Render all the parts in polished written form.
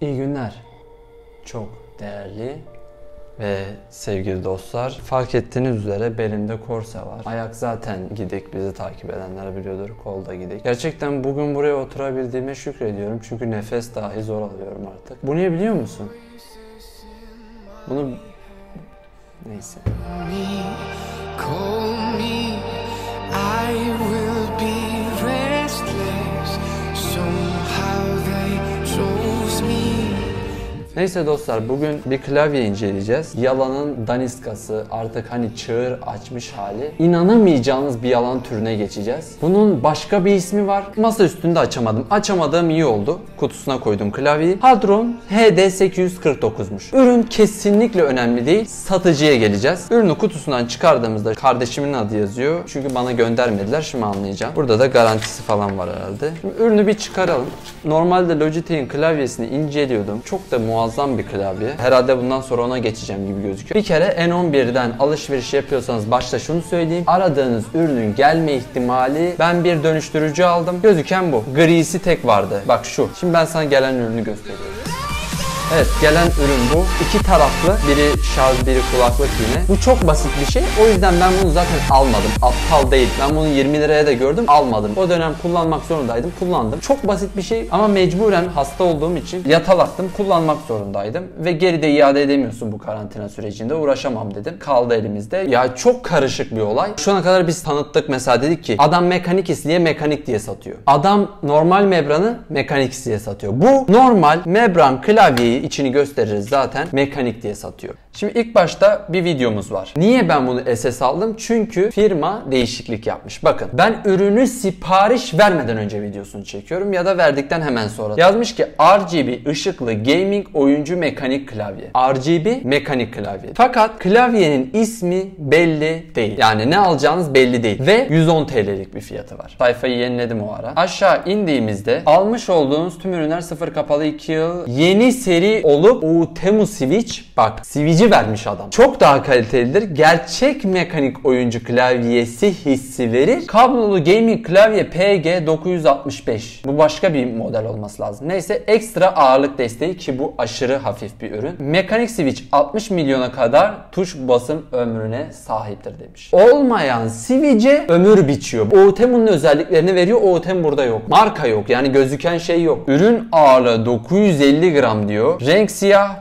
İyi günler. Çok değerli ve sevgili dostlar. Fark ettiğiniz üzere belimde korse var. Ayak zaten gidik. Bizi takip edenler biliyordur. Kol da gidik. Gerçekten bugün buraya oturabildiğime şükrediyorum. Çünkü nefes dahi zor alıyorum artık. Bu niye biliyor musun? Bunu... Neyse. Neyse dostlar, bugün bir klavye inceleyeceğiz. Yalanın daniskası, artık hani çığır açmış hali. İnanamayacağınız bir yalan türüne geçeceğiz. Bunun başka bir ismi var. Masa üstünde açamadım. Açamadığım iyi oldu. Kutusuna koydum klavyeyi. Hadron HD849'muş. Ürün kesinlikle önemli değil. Satıcıya geleceğiz. Ürünü kutusundan çıkardığımızda kardeşimin adı yazıyor. Çünkü bana göndermediler. Şimdi anlayacağım. Burada da garantisi falan var herhalde. Şimdi ürünü bir çıkaralım. Normalde Logitech'in klavyesini inceliyordum. Çok da muazzam bir klavye. Herhalde bundan sonra ona geçeceğim gibi gözüküyor. Bir kere N11'den alışveriş yapıyorsanız başta şunu söyleyeyim. Aradığınız ürünün gelme ihtimali, ben bir dönüştürücü aldım. Gözüken bu. Grisi tek vardı. Bak şu. Şimdi ben sana gelen ürünü gösteriyorum. Evet, gelen ürün bu. İki taraflı. Biri şarj, biri kulaklık yine. Bu çok basit bir şey. O yüzden ben bunu zaten almadım. Aptal değil. Ben bunu 20 liraya da gördüm. Almadım. O dönem kullanmak zorundaydım. Kullandım. Çok basit bir şey ama mecburen hasta olduğum için yatalaktım. Kullanmak zorundaydım. Ve geri de iade edemiyorsun bu karantina sürecinde. Uğraşamam dedim. Kaldı elimizde. Ya çok karışık bir olay. Şu ana kadar biz tanıttık, mesela dedik ki adam Mechanics diye mekanik diye satıyor. Adam normal membranı Mechanics diye satıyor. Bu normal membran klavyeyi, içini gösteririz zaten, mekanik diye satıyor. Şimdi ilk başta bir videomuz var. Niye ben bunu SS aldım? Çünkü firma değişiklik yapmış. Bakın, ben ürünü sipariş vermeden önce videosunu çekiyorum ya da verdikten hemen sonra. Yazmış ki RGB ışıklı gaming oyuncu mekanik klavye. RGB mekanik klavye. Fakat klavyenin ismi belli değil. Yani ne alacağınız belli değil. Ve 110 TL'lik bir fiyatı var. Sayfayı yeniledim o ara. Aşağı indiğimizde almış olduğunuz tüm ürünler 0 kapalı 2 yıl. Yeni seri olup Temu Switch, bak switch'i vermiş adam. Çok daha kalitelidir. Gerçek mekanik oyuncu klavyesi hissi verir. Kablolu gaming klavye PG965. Bu başka bir model olması lazım. Neyse, ekstra ağırlık desteği ki bu aşırı hafif bir ürün. Mekanik switch 60 milyona kadar tuş basım ömrüne sahiptir demiş. Olmayan switch'e ömür biçiyor. Temu'nun özelliklerini veriyor. Temu burada yok. Marka yok. Yani gözüken şey yok. Ürün ağırlığı 950 gram diyor. Renk siyah.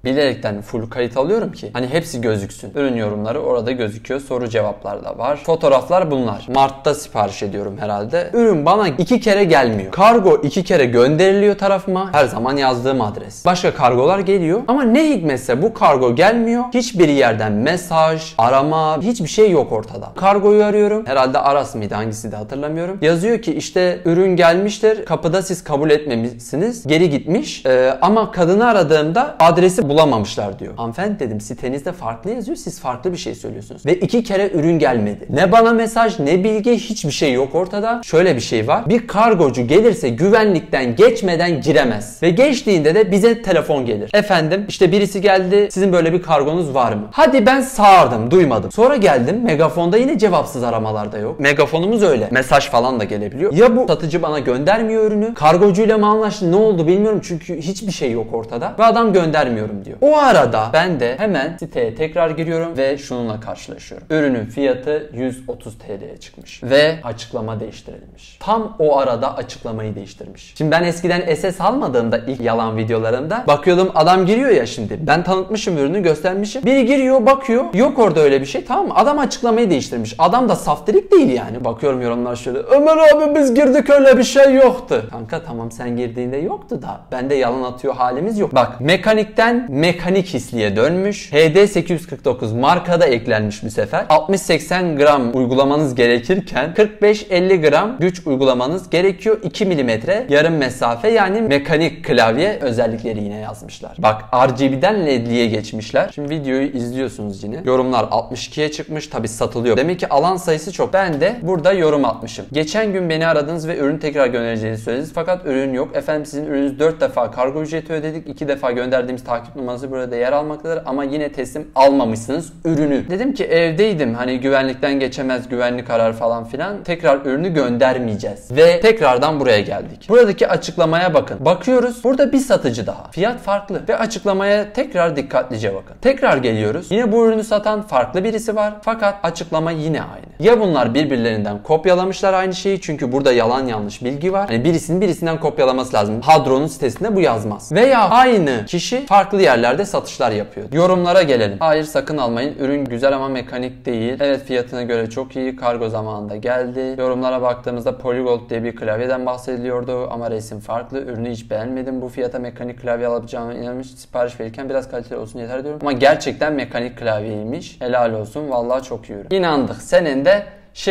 Bilerekten full kayıt alıyorum ki hani hepsi gözüksün. Ürün yorumları orada gözüküyor. Soru cevaplar da var. Fotoğraflar bunlar. Mart'ta sipariş ediyorum herhalde. Ürün bana 2 kere gelmiyor. Kargo 2 kere gönderiliyor tarafıma. Her zaman yazdığım adres. Başka kargolar geliyor. Ama ne hikmetse bu kargo gelmiyor. Hiçbir yerden mesaj, arama, hiçbir şey yok ortada. Kargoyu arıyorum. Herhalde Aras mıydı, hangisiydi hatırlamıyorum. Yazıyor ki işte ürün gelmiştir. Kapıda siz kabul etmemişsiniz. Geri gitmiş. Ama kadını aradığımda adresi bulamamışlar diyor. Hanımefendi dedim, sitenizde farklı yazıyor, siz farklı bir şey söylüyorsunuz. Ve 2 kere ürün gelmedi. Ne bana mesaj, ne bilgi, hiçbir şey yok ortada. Şöyle bir şey var. Bir kargocu gelirse güvenlikten geçmeden giremez. Ve geçtiğinde de bize telefon gelir. Efendim işte birisi geldi, sizin böyle bir kargonuz var mı? Hadi ben sağırdım, duymadım. Sonra geldim, megafonda yine cevapsız aramalarda yok. Megafonumuz öyle. Mesaj falan da gelebiliyor. Ya bu satıcı bana göndermiyor ürünü, kargocuyla mı anlaştı, ne oldu bilmiyorum çünkü hiçbir şey yok ortada. Ve adam göndermiyorum diyor. O arada ben de hemen siteye tekrar giriyorum ve şununla karşılaşıyorum. Ürünün fiyatı 130 TL'ye çıkmış ve açıklama değiştirilmiş. Tam o arada açıklamayı değiştirmiş. Şimdi ben eskiden SS almadığımda ilk yalan videolarımda bakıyordum, adam giriyor ya, şimdi ben tanıtmışım ürünü, göstermişim. Biri giriyor, bakıyor, yok orada öyle bir şey, tamam mı? Adam açıklamayı değiştirmiş. Adam da saftirik değil yani. Bakıyorum yorumlar şöyle. Ömer abi biz girdik, öyle bir şey yoktu. Kanka tamam, sen girdiğinde yoktu da bende yalan atıyor halimiz yok. Bak, mekanikten mekanik hisliye dönmüş. HD849 markada eklenmiş bu sefer. 60-80 gram uygulamanız gerekirken 45-50 gram güç uygulamanız gerekiyor. 2 mm yarım mesafe, yani mekanik klavye özellikleri yine yazmışlar. Bak, RGB'den LED'liye geçmişler. Şimdi videoyu izliyorsunuz yine. Yorumlar 62'ye çıkmış. Tabi satılıyor. Demek ki alan sayısı çok. Ben de burada yorum atmışım. Geçen gün beni aradınız ve ürün tekrar göndereceğinizi söylediniz. Fakat ürün yok. Efendim sizin ürününüz 4 defa kargo ücreti ödedik. 2 defa gönderdiğimiz takip numarası burada yer almaktadır ama yine teslim almamışsınız ürünü. Dedim ki evdeydim, hani güvenlikten geçemez, güvenlik arar falan filan. Tekrar ürünü göndermeyeceğiz. Ve tekrardan buraya geldik. Buradaki açıklamaya bakın. Bakıyoruz. Burada bir satıcı daha. Fiyat farklı. Ve açıklamaya tekrar dikkatlice bakın. Tekrar geliyoruz. Yine bu ürünü satan farklı birisi var. Fakat açıklama yine aynı. Ya bunlar birbirlerinden kopyalamışlar aynı şeyi, çünkü burada yalan yanlış bilgi var. Hani birisinin birisinden kopyalaması lazım. Hadron'un sitesinde bu yazmaz. Veya aynı kişi farklı yerlerde satışlar yapıyor. Yorumlara gelelim. Hayır, sakın almayın. Ürün güzel ama mekanik değil. Evet, fiyatına göre çok iyi. Kargo zamanında geldi. Yorumlara baktığımızda Polygold diye bir klavyeden bahsediliyordu ama resim farklı. Ürünü hiç beğenmedim. Bu fiyata mekanik klavye alabileceğime inanmış. Sipariş verirken biraz kaliteli olsun yeter diyorum. Ama gerçekten mekanik klavyeymiş. Helal olsun. Vallahi çok iyi ürün. İnandık. Senin de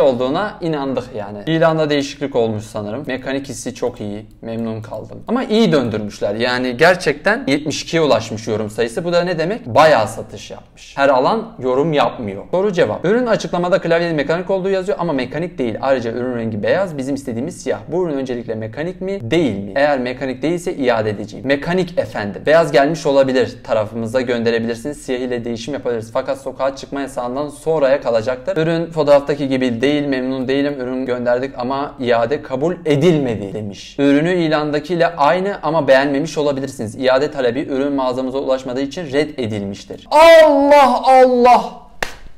olduğuna inandık yani. İlanda değişiklik olmuş sanırım. Mekanik hissi çok iyi. Memnun kaldım. Ama iyi döndürmüşler. Yani gerçekten 72'ye ulaşmış yorum sayısı. Bu da ne demek? Bayağı satış yapmış. Her alan yorum yapmıyor. Soru cevap. Ürün açıklamada klavyenin mekanik olduğu yazıyor ama mekanik değil. Ayrıca ürün rengi beyaz. Bizim istediğimiz siyah. Bu ürün öncelikle mekanik mi? Değil mi? Eğer mekanik değilse iade edeceğim. Mekanik efendim. Beyaz gelmiş olabilir. Tarafımıza gönderebilirsiniz. Siyah ile değişim yapabiliriz. Fakat sokağa çıkma yasağından sonraya kalacaktır. Ürün fotoğraftaki gibi değil, memnun değilim, ürün gönderdik ama iade kabul edilmedi demiş. Ürünü ilandakiyle aynı ama beğenmemiş olabilirsiniz. İade talebi ürün mağazamıza ulaşmadığı için reddedilmiştir. Allah Allah!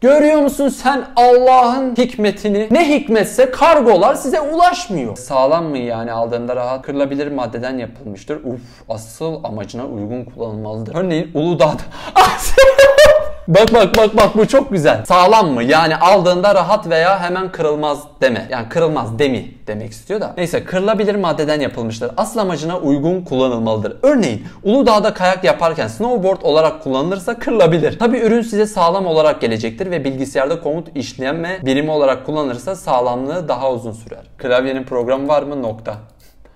Görüyor musun sen Allah'ın hikmetini? Ne hikmetse kargolar size ulaşmıyor. Sağlam mı yani, aldığında rahat? Kırılabilir maddeden yapılmıştır. Uf, asıl amacına uygun kullanılmalıdır. Örneğin Uludağ'da... Bak bu çok güzel. Sağlam mı? Yani aldığında rahat veya hemen kırılmaz deme. Yani kırılmaz demi demek istiyor da. Neyse, kırılabilir maddeden yapılmıştır. Asıl amacına uygun kullanılmalıdır. Örneğin Uludağ'da kayak yaparken snowboard olarak kullanılırsa kırılabilir. Tabi ürün size sağlam olarak gelecektir ve bilgisayarda komut işleme birimi olarak kullanılırsa sağlamlığı daha uzun sürer. Klavyenin programı var mı? Nokta.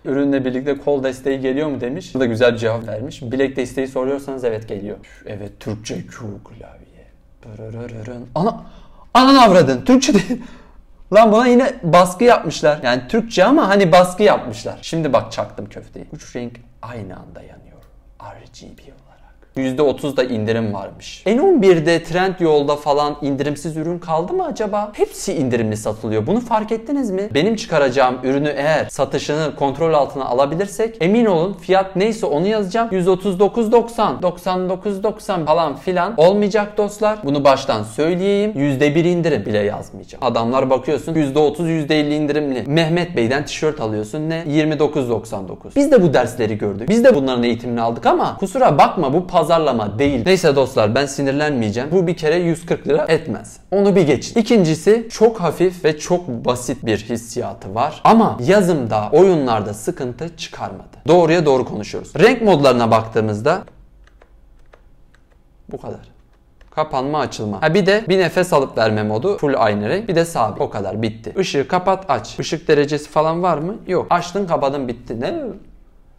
Ürünle birlikte kol desteği geliyor mu demiş. Burada güzel bir cevap vermiş. Bilek desteği soruyorsanız evet geliyor. Evet, Türkçe Q klavye. Ananı avradın. Türkçe değil. Lan buna yine baskı yapmışlar. Yani Türkçe ama hani baskı yapmışlar. Şimdi bak, çaktım köfteyi. 3 renk aynı anda yanıyor. RGB olarak. %30 da indirim varmış. N11'de Trendyol'da falan indirimsiz ürün kaldı mı acaba? Hepsi indirimli satılıyor. Bunu fark ettiniz mi? Benim çıkaracağım ürünü eğer satışını kontrol altına alabilirsek, emin olun fiyat neyse onu yazacağım. 139.90, 99.90 falan filan olmayacak dostlar. Bunu baştan söyleyeyim. %1 indirim bile yazmayacağım. Adamlar bakıyorsun %30, %50 indirimli. Mehmet Bey'den tişört alıyorsun, ne? 29.99. Biz de bu dersleri gördük. Biz de bunların eğitimini aldık ama kusura bakma, bu pazarlama değil. Neyse dostlar, ben sinirlenmeyeceğim. Bu bir kere 140 lira etmez. Onu bir geçin. İkincisi, çok hafif ve çok basit bir hissiyatı var. Ama yazımda, oyunlarda sıkıntı çıkarmadı. Doğruya doğru konuşuyoruz. Renk modlarına baktığımızda bu kadar. Kapanma, açılma. Ha bir de bir nefes alıp verme modu, full aynı renk. Bir de sabit. O kadar, bitti. Işığı kapat, aç. Işık derecesi falan var mı? Yok. Açtın, kapadın, bitti. Ne?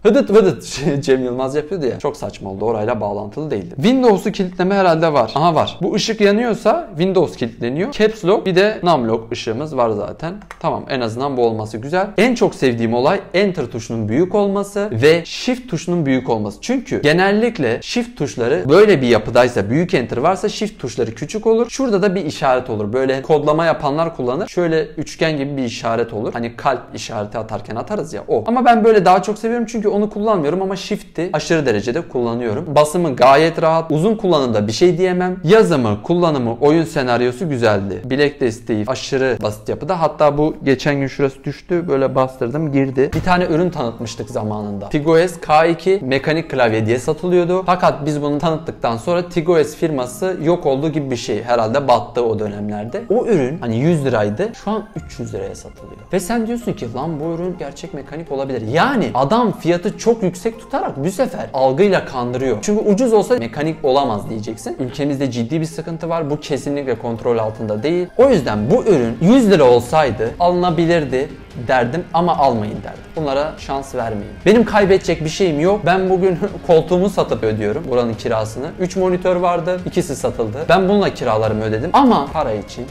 Hıdıt vıdıt Cem Yılmaz yapıyordu ya. Çok saçma oldu. Orayla bağlantılı değildi. Windows'u kilitleme herhalde var. Aha var. Bu ışık yanıyorsa Windows kilitleniyor. Caps Lock, bir de Num Lock ışığımız var zaten. Tamam, en azından bu olması güzel. En çok sevdiğim olay Enter tuşunun büyük olması ve Shift tuşunun büyük olması. Çünkü genellikle Shift tuşları böyle bir yapıdaysa, büyük Enter varsa Shift tuşları küçük olur. Şurada da bir işaret olur. Böyle kodlama yapanlar kullanır. Şöyle üçgen gibi bir işaret olur. Hani kalp işareti atarken atarız ya, o. Ama ben böyle daha çok seviyorum çünkü onu kullanmıyorum ama Shift'i aşırı derecede kullanıyorum. Basımı gayet rahat. Uzun kullanımda bir şey diyemem. Yazımı, kullanımı, oyun senaryosu güzeldi. Bilek desteği aşırı basit yapıda. Hatta bu geçen gün şurası düştü. Böyle bastırdım, girdi. Bir tane ürün tanıtmıştık zamanında. TigoS K2 mekanik klavye diye satılıyordu. Fakat biz bunu tanıttıktan sonra TigoS firması yok olduğu gibi bir şey. Herhalde battı o dönemlerde. O ürün hani 100 liraydı. Şu an 300 liraya satılıyor. Ve sen diyorsun ki lan bu ürün gerçek mekanik olabilir. Yani adam fiyatı çok yüksek tutarak bu sefer algıyla kandırıyor. Çünkü ucuz olsa mekanik olamaz diyeceksin. Ülkemizde ciddi bir sıkıntı var. Bu kesinlikle kontrol altında değil. O yüzden bu ürün 100 lira olsaydı alınabilirdi derdim ama almayın derdim. Bunlara şans vermeyin. Benim kaybedecek bir şeyim yok. Ben bugün koltuğumu satıp ödüyorum buranın kirasını. 3 monitör vardı. İkisi satıldı. Ben bununla kiralarımı ödedim ama para için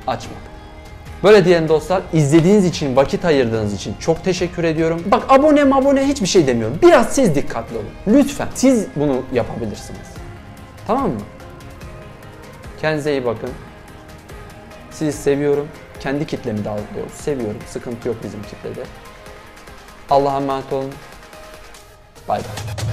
açmadım. Böyle diyelim dostlar, izlediğiniz için, vakit ayırdığınız için çok teşekkür ediyorum. Bak abone hiçbir şey demiyorum. Biraz siz dikkatli olun. Lütfen siz bunu yapabilirsiniz. Tamam mı? Kendinize iyi bakın. Sizi seviyorum. Kendi kitlemi daha doğrusu seviyorum. Sıkıntı yok bizim kitlede. Allah'a emanet olun. Bay bay.